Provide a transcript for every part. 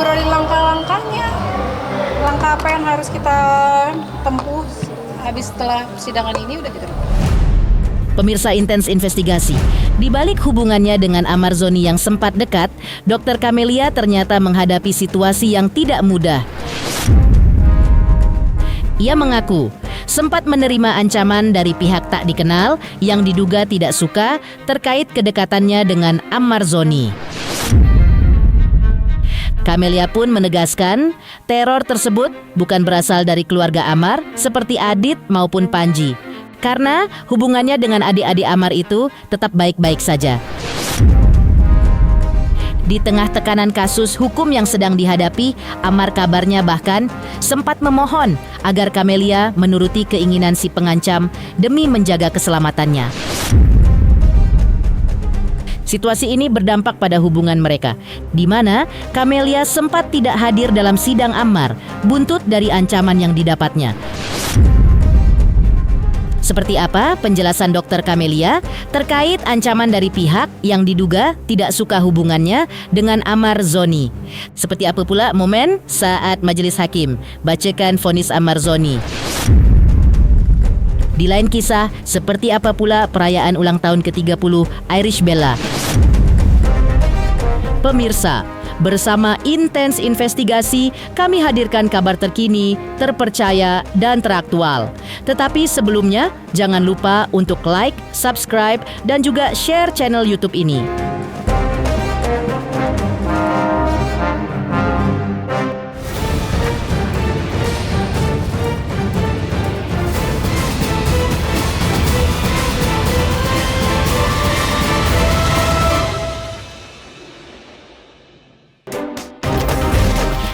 ngobrolin langkah-langkahnya. Langkah apa yang harus kita tempuh habis setelah persidangan ini udah gitu. Pemirsa Intens Investigasi, di balik hubungannya dengan Amar Zoni yang sempat dekat, Dr. Camelia ternyata menghadapi situasi yang tidak mudah. Ia mengaku sempat menerima ancaman dari pihak tak dikenal yang diduga tidak suka terkait kedekatannya dengan Amar Zoni. Camelia pun menegaskan, teror tersebut bukan berasal dari keluarga Amar seperti Adit maupun Panji. Karena hubungannya dengan adik-adik Amar itu tetap baik-baik saja. Di tengah tekanan kasus hukum yang sedang dihadapi, Amar kabarnya bahkan sempat memohon agar Camelia menuruti keinginan si pengancam demi menjaga keselamatannya. Situasi ini berdampak pada hubungan mereka, di mana Camelia sempat tidak hadir dalam sidang Amar, buntut dari ancaman yang didapatnya. Seperti apa penjelasan Dr. Camelia terkait ancaman dari pihak yang diduga tidak suka hubungannya dengan Amar Zoni? Seperti apa pula momen saat majelis hakim bacakan vonis Amar Zoni? Di lain kisah, seperti apa pula perayaan ulang tahun ke-30 Irish Bella? Pemirsa, bersama Intens Investigasi, kami hadirkan kabar terkini, terpercaya, dan teraktual. Tetapi sebelumnya, jangan lupa untuk like, subscribe, dan juga share channel YouTube ini.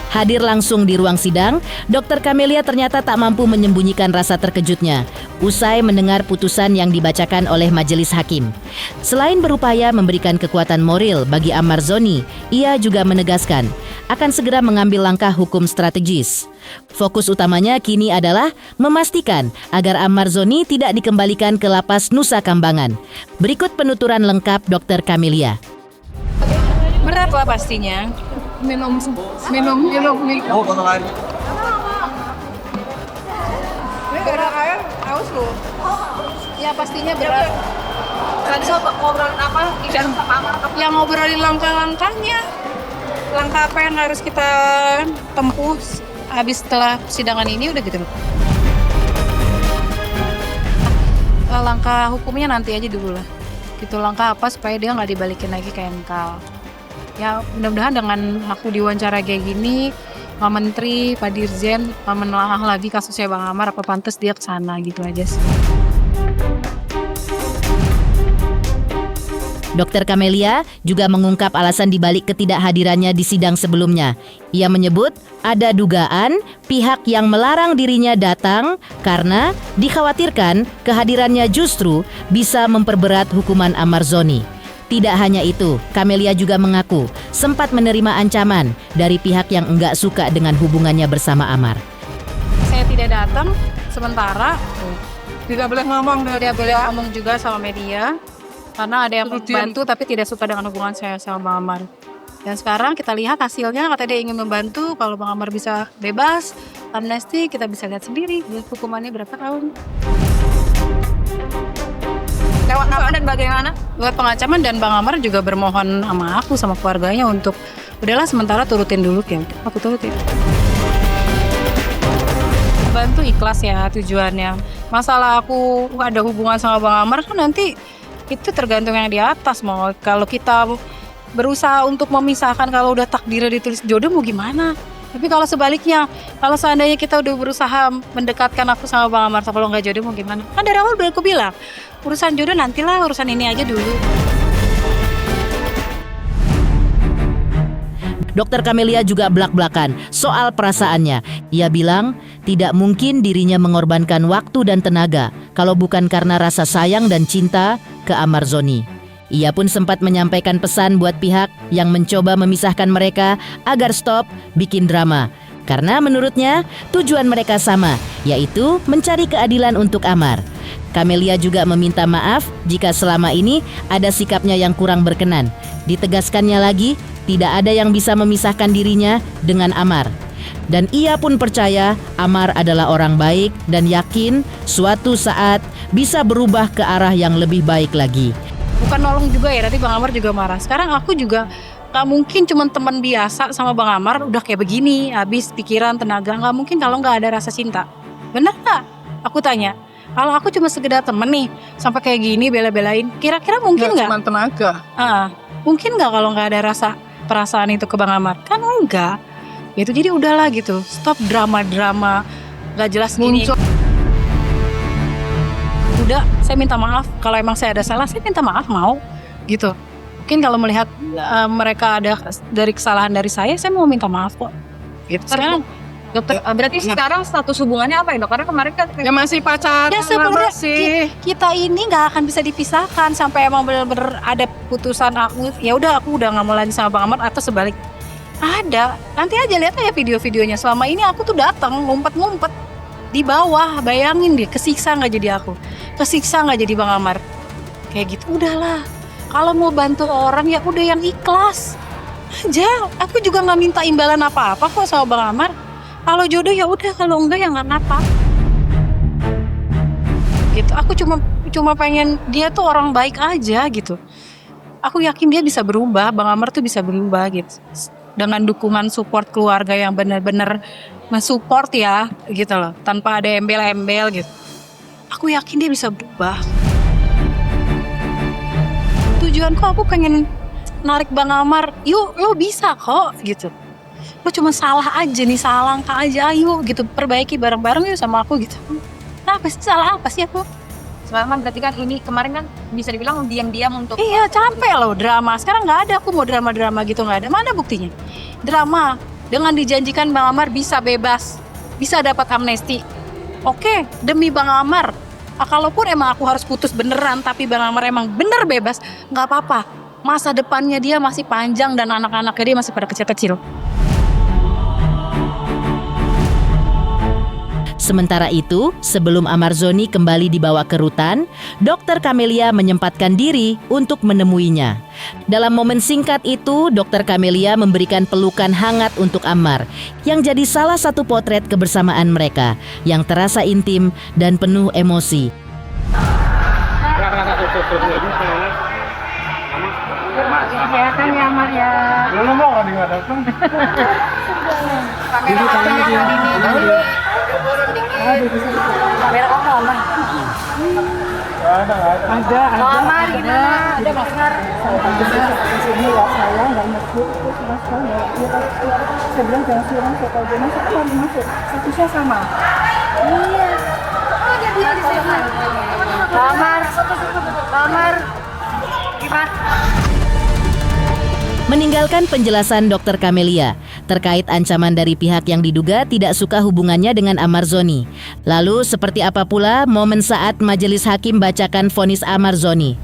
Hadir langsung di ruang sidang, Dr. Camelia ternyata tak mampu menyembunyikan rasa terkejutnya usai mendengar putusan yang dibacakan oleh majelis hakim. Selain berupaya memberikan kekuatan moral bagi Amar Zoni, ia juga menegaskan akan segera mengambil langkah hukum strategis. Fokus utamanya kini adalah memastikan agar Amar Zoni tidak dikembalikan ke lapas Nusa Kambangan. Berikut penuturan lengkap Dr. Camelia. Berat lah pastinya. Minum. Oh, botol air. Ini gara air, haus lu. Ya pastinya berat. Tadi soal ngobrolin apa? Tidak sama Amar. Yang ngobrolin langkah-langkahnya. Langkah apa yang harus kita tempuh habis setelah persidangan ini udah gitu. Langkah hukumnya nanti aja dulu lah. Gitu langkah apa supaya dia nggak dibalikin lagi ke MK. Ya mudah-mudahan dengan aku diwawancara kayak gini, Pak Menteri, Pak Dirjen, menelaah lagi kasusnya Bang Amar, apa pantas dia kesana gitu aja sih. Dr. Camelia juga mengungkap alasan dibalik ketidakhadirannya di sidang sebelumnya. Ia menyebut ada dugaan pihak yang melarang dirinya datang karena dikhawatirkan kehadirannya justru bisa memperberat hukuman Amar Zoni. Tidak hanya itu, Camelia juga mengaku sempat menerima ancaman dari pihak yang enggak suka dengan hubungannya bersama Amar. Saya tidak datang sementara, tidak boleh ngomong juga sama media, karena ada yang membantu tapi tidak suka dengan hubungan saya sama Bang Amar. Dan sekarang kita lihat hasilnya, katanya dia ingin membantu, kalau Bang Amar bisa bebas, amnesti, kita bisa lihat sendiri hukumannya berapa tahun. Lewat apa dan bagaimana? Buat pengancaman, dan Bang Amar juga bermohon sama aku, sama keluarganya untuk udahlah sementara turutin dulu ya. Aku turutin. Bantu ikhlas ya tujuannya. Masalah aku ada hubungan sama Bang Amar kan nanti itu tergantung yang di atas. Mau kalau kita berusaha untuk memisahkan, kalau udah takdirnya ditulis jodoh mau gimana? Tapi kalau sebaliknya, kalau seandainya kita udah berusaha mendekatkan aku sama Bang Amar, kalau nggak jodoh mau gimana? Kan dari awal udah aku bilang, urusan jodoh nantilah, urusan ini aja dulu. Dr. Camelia juga belak-belakan soal perasaannya. Ia bilang tidak mungkin dirinya mengorbankan waktu dan tenaga kalau bukan karena rasa sayang dan cinta ke Amar Zoni. Ia pun sempat menyampaikan pesan buat pihak yang mencoba memisahkan mereka agar stop bikin drama. Karena menurutnya tujuan mereka sama, yaitu mencari keadilan untuk Amar. Camelia juga meminta maaf jika selama ini ada sikapnya yang kurang berkenan. Ditegaskannya lagi, tidak ada yang bisa memisahkan dirinya dengan Amar. Dan ia pun percaya Amar adalah orang baik dan yakin suatu saat bisa berubah ke arah yang lebih baik lagi. Bukan nolong juga ya, nanti Bang Amar juga marah. Sekarang aku juga gak mungkin cuma teman biasa sama Bang Amar udah kayak begini, habis pikiran, tenaga. Gak mungkin kalau gak ada rasa cinta. Bener gak? Aku tanya. Kalau aku cuma sekedar temen nih, sampai kayak gini bela-belain, kira-kira mungkin gak? Cuma tenaga. Mungkin gak kalau gak ada rasa perasaan itu ke Bang Amar? Kan enggak. Gitu, jadi udahlah gitu. Stop drama-drama gak jelas gini. Udah, saya minta maaf. Kalau emang saya ada salah, saya minta maaf, mau gitu. Mungkin kalau melihat mereka ada dari kesalahan dari saya mau minta maaf kok. Gitu. Sekarang Dokter, berarti sekarang status hubungannya apa ya dok? Karena kemarin kan Ya masih pacaran. ya sebenarnya masih. kita ini nggak akan bisa dipisahkan sampai emang benar-benar ada putusan aku. Ya udah, aku udah nggak mau lagi sama Bang Amar atau sebalik. Ada, nanti aja lihat aja video-videonya. Selama ini aku tuh datang ngumpet-ngumpet di bawah, bayangin deh, kesiksa nggak jadi aku, kesiksa nggak jadi Bang Amar, kayak gitu. Udahlah, kalau mau bantu orang ya udah yang ikhlas aja. Aku juga nggak minta imbalan apa-apa kok sama Bang Amar. Kalau jodoh ya udah, kalau enggak ya nggak apa. Gitu. Aku cuma pengen dia tuh orang baik aja gitu. Aku yakin dia bisa berubah, Bang Amar tuh bisa berubah gitu. Dengan dukungan support keluarga yang benar-benar mensupport ya gitu loh, tanpa ada embel-embel gitu. Aku yakin dia bisa berubah. Tujuanku aku pengen narik Bang Amar, yuk lo bisa kok gitu. Lo cuma salah aja nih, salah langkah aja, ayo gitu, perbaiki bareng-bareng yuk sama aku gitu. Nah, apa sih, salah apa sih aku? sebenarnya berarti kan ini kemarin kan bisa dibilang diam-diam untuk Iya, capek loh drama. Sekarang nggak ada, aku mau drama-drama gitu nggak ada. Mana buktinya? Drama dengan dijanjikan Bang Amar bisa bebas, bisa dapat amnesti. Oke, demi Bang Amar. Kalaupun emang aku harus putus beneran, tapi Bang Amar emang bener bebas, nggak apa-apa. Masa depannya dia masih panjang dan anak-anaknya dia masih pada kecil-kecil. Sementara itu, sebelum Amar Zoni kembali dibawa ke rutan, Dokter Kamelia menyempatkan diri untuk menemuinya. Dalam momen singkat itu, Dokter Kamelia memberikan pelukan hangat untuk Amar, yang jadi salah satu potret kebersamaan mereka, yang terasa intim dan penuh emosi. Kelihatan ya Amar ya. Belum mau kan nggak datang. Kamera kamu Amar. Ada. Amar gimana? Ada Amar. Sini ya saya nggak masuk terus mas saya saya bilang jangan silang saya tahu dia masuk aku harus masuk statusnya sama Iya. Amar. Amar. Gimana? Meninggalkan penjelasan Dokter Kamelia terkait ancaman dari pihak yang diduga tidak suka hubungannya dengan Amar Zoni. Lalu seperti apa pula momen saat majelis hakim bacakan vonis Amar Zoni?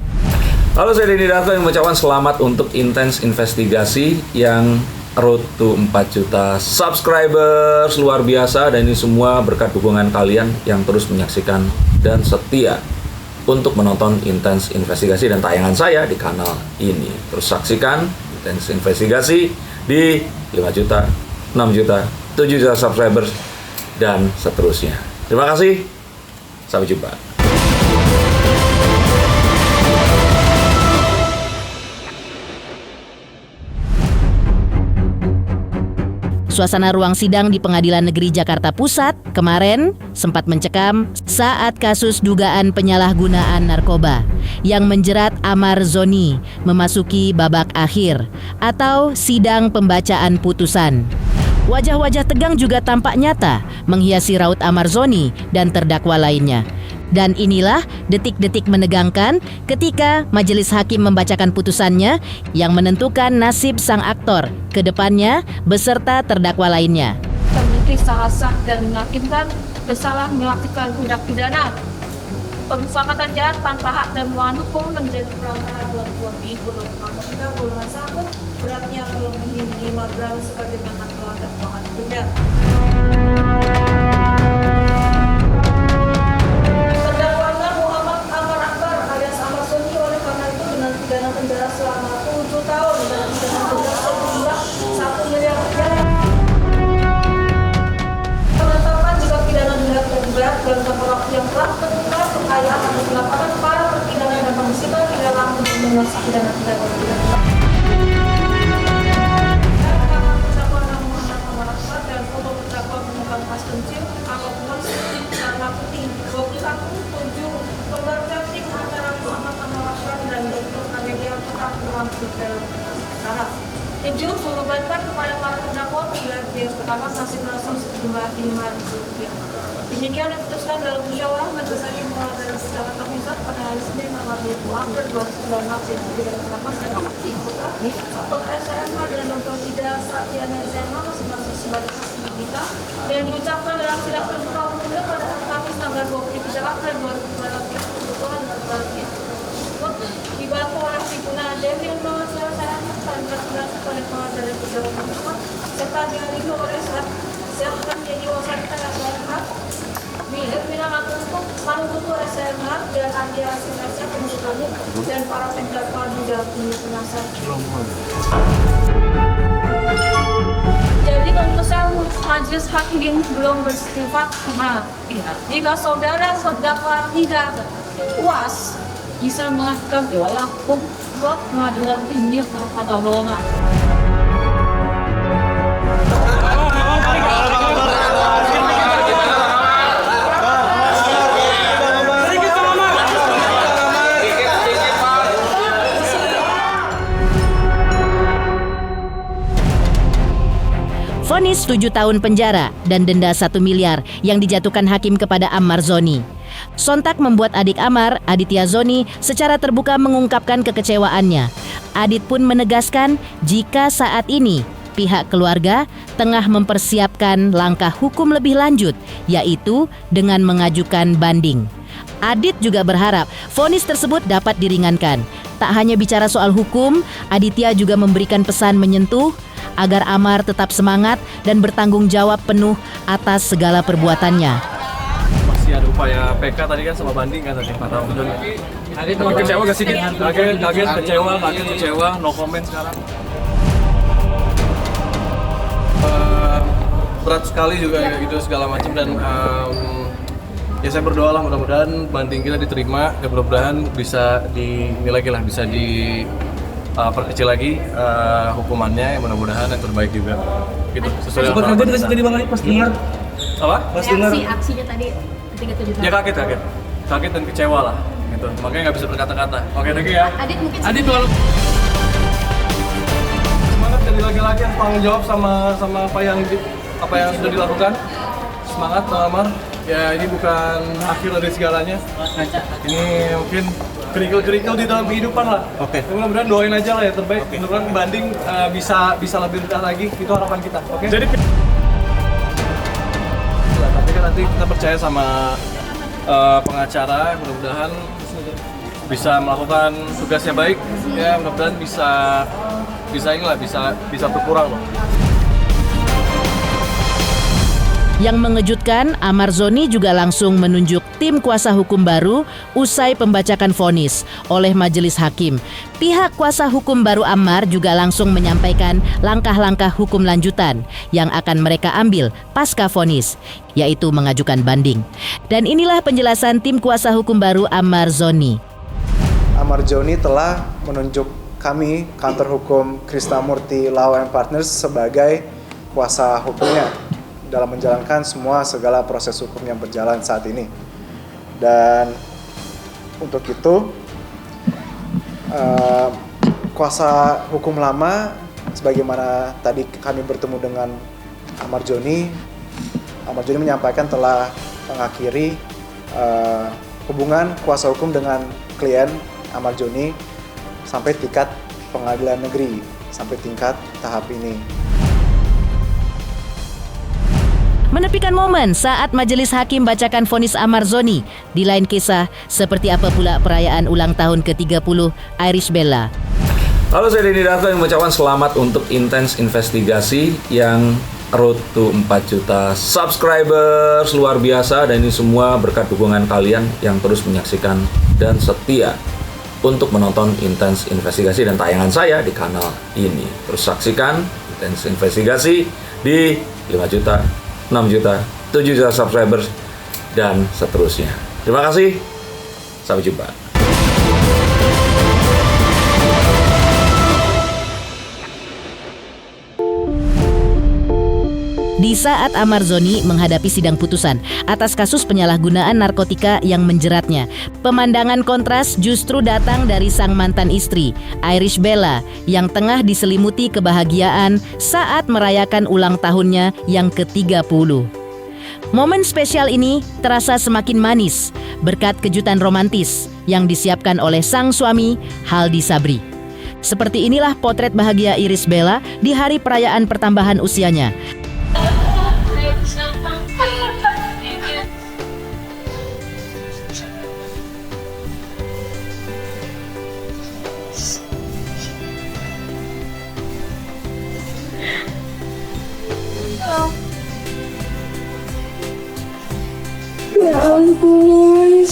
Halo, saya Denny Darto yang mengucapkan selamat untuk Intens Investigasi yang road to 4 juta subscribers, luar biasa. Dan ini semua berkat dukungan kalian yang terus menyaksikan dan setia untuk menonton Intens Investigasi dan tayangan saya di kanal ini. Terus saksikan Intens Investigasi di 5 juta, 6 juta, 7 juta subscribers dan seterusnya. Terima kasih, sampai jumpa. Suasana ruang sidang di Pengadilan Negeri Jakarta Pusat kemarin sempat mencekam saat kasus dugaan penyalahgunaan narkoba yang menjerat Amar Zoni memasuki babak akhir atau sidang pembacaan putusan. Wajah-wajah tegang juga tampak nyata menghiasi raut Amar Zoni dan terdakwa lainnya. Dan inilah detik-detik menegangkan ketika majelis hakim membacakan putusannya yang menentukan nasib sang aktor ke depannya beserta terdakwa lainnya. terbukti secara sah dan mengakibatkan bersalah melakukan tindak pidana pemufakatan jahat tanpa hak dan melawan hukum menjadi pelanggaran perbuatan buruk. Maka golongan 1 beratnya melebihi 5 gram sebagaimana telah dakwaan benda. Terdakwanya Muhammad Amar Akbar alias Amar Zoni oleh karena itu dengan pidana penjara selama 7 tahun dan pidana penjara melanggar pidana tindak pidana. Dan foto terdakwa memegang tas pensil atau plastik warna putih 21 lembar plastik antara Muhammad Amal dan Dr. Kamelia tetap berlangsung dalam perkara. 7. Membebankan kepada para terdakwa bila dia pertama masing-masing sejumlah Rp5.000. Demikian diputuskan dalam musyawarah majelis hakim dari secara terpisah pada hari Senin tanggal 20 April 2019 yang tidak terdapat dan diikuti untuk SMH dan Dr. Ida Satyana SMA masing-masing sebagai saksi kita dan diucapkan dalam sidang terbuka umumnya pada Kamis tanggal 23 April 2019 kebetulan dan berbahagia. Dibantu oleh Tribuna Dewi yang mewakili saya dan berkendara pada pengadilan Negeri Muhammad serta dihadiri oleh Syahkan jadi wasita SMH Mina Matuntuk, Manututu SMH dan Andi Asinasya penuntutannya dan para terdakwa di dalam penyiasan. Jadi keputusan majelis hakim belum bersifat jika saudara terdakwa tidak puas bisa mengajukan hukum ke pengadilan tinggi atau bohongan. Vonis 7 tahun penjara dan denda 1 miliar yang dijatuhkan hakim kepada Ammar Zoni. Sontak membuat adik Ammar, Aditya Zoni, secara terbuka mengungkapkan kekecewaannya. Adit pun menegaskan jika saat ini pihak keluarga tengah mempersiapkan langkah hukum lebih lanjut, yaitu dengan mengajukan banding. Adit juga berharap vonis tersebut dapat diringankan. Tak hanya bicara soal hukum, Aditya juga memberikan pesan menyentuh agar Ammar tetap semangat dan bertanggung jawab penuh atas segala perbuatannya. Masih ada upaya PK tadi kan sama banding kan tadi 4 tahun. Kecewa gak sih? Kaget, kecewa, no comment sekarang. Berat sekali juga gitu segala macam dan ya saya berdoa lah mudah-mudahan banding kita diterima dan mudah-mudahan bisa dinilai lah, bisa perkecil lagi hukumannya, mudah-mudahan yang terbaik juga gitu sesuai dengan harapan kita. Tadi Bang Ali pas dengar apa? Pas dengar aksinya tadi ketika 7 tahun. Ya kaget dan kecewa lah gitu, makanya nggak bisa berkata-kata. Oke, thank you ya. Adit kalau semangat jadi laki-laki yang tanggung jawab sama apa yang sudah dilakukan. Semangat Ammar. Ya ini bukan akhir dari segalanya. Ini mungkin kerikil-kerikil di dalam kehidupan lah. Oke. Mudah-mudahan doain aja lah ya terbaik. Mudah-mudahan banding bisa lebih dekat lagi. Itu harapan kita. Oke. Jadi tapi kan nanti kita percaya sama pengacara. Mudah-mudahan bisa melakukan tugasnya baik. Ya mudah-mudahan bisa berkurang loh. Yang mengejutkan, Ammar Zoni juga langsung menunjuk tim kuasa hukum baru usai pembacakan vonis oleh majelis hakim. Pihak kuasa hukum baru Ammar juga langsung menyampaikan langkah-langkah hukum lanjutan yang akan mereka ambil pasca vonis, yaitu mengajukan banding. Dan inilah penjelasan tim kuasa hukum baru Ammar Zoni. Ammar Zoni telah menunjuk kami, kantor hukum Krishnamurti Law and Partners, sebagai kuasa hukumnya dalam menjalankan segala proses hukum yang berjalan saat ini. Dan untuk itu kuasa hukum lama, sebagaimana tadi kami bertemu dengan Ammar Zoni menyampaikan telah mengakhiri hubungan kuasa hukum dengan klien Ammar Zoni sampai tingkat pengadilan negeri, sampai tingkat tahap ini. Menepikan momen saat majelis hakim bacakan vonis Ammar Zoni, di lain kisah seperti apa pula perayaan ulang tahun ke-30 Irish Bella. Halo, saya Denny Darto yang mengucapkan selamat untuk Intens Investigasi yang road to 4 juta subscribers, luar biasa. Dan ini semua berkat dukungan kalian yang terus menyaksikan dan setia untuk menonton Intens Investigasi dan tayangan saya di kanal ini. Terus saksikan Intens Investigasi di 5 juta, 6 juta, 7 juta subscribers, dan seterusnya. Terima kasih, sampai jumpa. Di saat Ahmad Zoni menghadapi sidang putusan atas kasus penyalahgunaan narkotika yang menjeratnya, pemandangan kontras justru datang dari sang mantan istri, Irish Bella, yang tengah diselimuti kebahagiaan saat merayakan ulang tahunnya yang ke-30. Momen spesial ini terasa semakin manis berkat kejutan romantis yang disiapkan oleh sang suami, Haldi Sabri. Seperti inilah potret bahagia Irish Bella di hari perayaan pertambahan usianya. Ya ampun.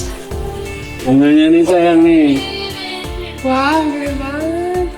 Bunganya nih sayang nih. Wah, keren banget.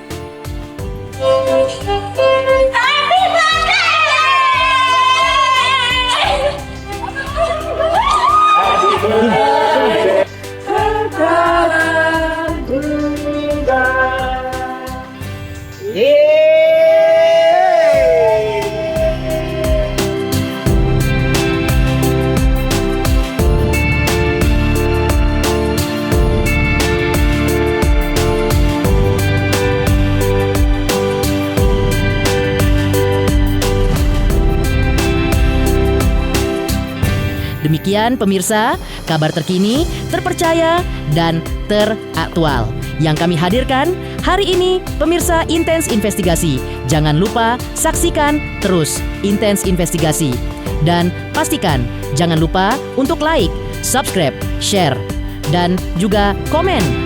Demikian pemirsa, kabar terkini, terpercaya, dan teraktual yang kami hadirkan hari ini. Pemirsa Intens Investigasi, jangan lupa saksikan terus Intens Investigasi. Dan pastikan jangan lupa untuk like, subscribe, share, dan juga komen.